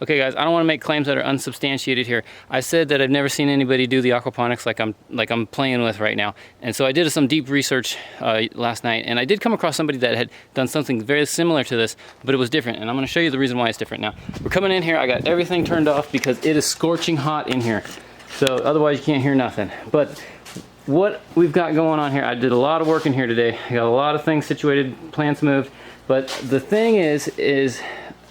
Okay guys, I don't want to make claims that are unsubstantiated here. I said that I've never seen anybody do the aquaponics like I'm playing with right now. And so I did some deep research last night, and I did come across somebody that had done something very similar to this, but it was different. And I'm going to show you the reason why it's different now. We're coming in here, I got everything turned off because it is scorching hot in here. So otherwise you can't hear nothing. But what we've got going on here, I did a lot of work in here today. I got a lot of things situated, plants moved. But the thing is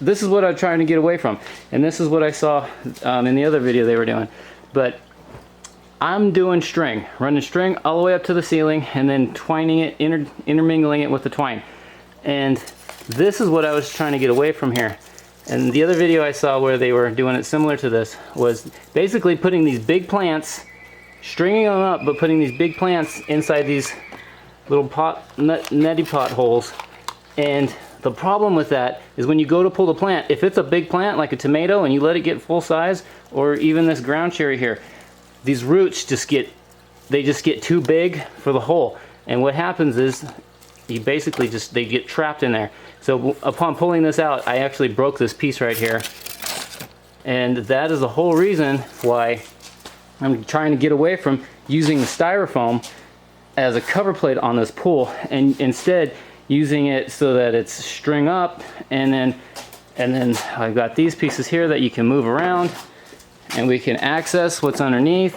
this is what I'm trying to get away from. And this is what I saw in the other video they were doing. But I'm doing string, running string all the way up to the ceiling and then twining it, intermingling it with the twine. And this is what I was trying to get away from here. And the other video I saw where they were doing it similar to this was basically putting these big plants, stringing them up, but putting these big plants inside these little neti pot holes. And the problem with that is when you go to pull the plant, if it's a big plant like a tomato and you let it get full size, or even this ground cherry here, these roots just get too big for the hole. And what happens is you basically they get trapped in there. So upon pulling this out, I actually broke this piece right here. And that is the whole reason why I'm trying to get away from using the styrofoam as a cover plate on this pool, and instead using it so that it's string up, and then I've got these pieces here that you can move around and we can access what's underneath.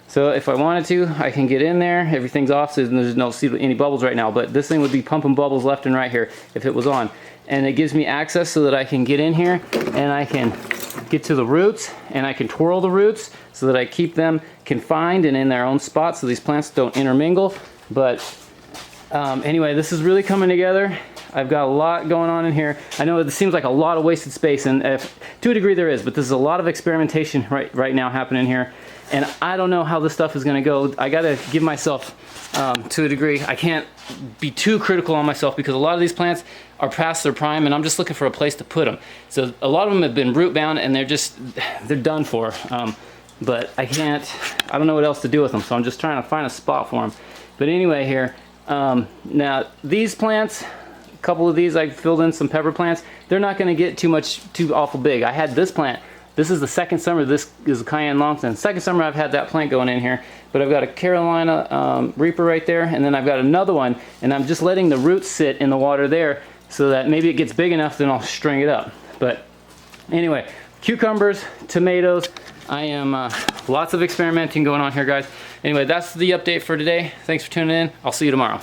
So if I wanted to, I can get in there. Everything's off, so there's no see any bubbles right now, but this thing would be pumping bubbles left and right here if it was on. And it gives me access so that I can get in here and I can get to the roots, and I can twirl the roots so that I keep them confined and in their own spot so these plants don't intermingle. But anyway, this is really coming together. I've got a lot going on in here. I know it seems like a lot of wasted space, and to a degree there is, but there's a lot of experimentation right now happening here. And I don't know how this stuff is gonna go. I gotta give myself, to a degree, I can't be too critical on myself because a lot of these plants are past their prime and I'm just looking for a place to put them. So a lot of them have been root bound and they're done for. But I don't know what else to do with them, so I'm just trying to find a spot for them. But anyway here, now these plants, a couple of these I filled in some pepper plants, they're not gonna get too awful big. I had this plant. This is the second summer. This is a Cayenne Longton. Second summer I've had that plant going in here, but I've got a Carolina Reaper right there, and then I've got another one, and I'm just letting the roots sit in the water there so that maybe it gets big enough, then I'll string it up. But anyway, cucumbers, tomatoes, I am lots of experimenting going on here, guys. Anyway, that's the update for today. Thanks for tuning in. I'll see you tomorrow.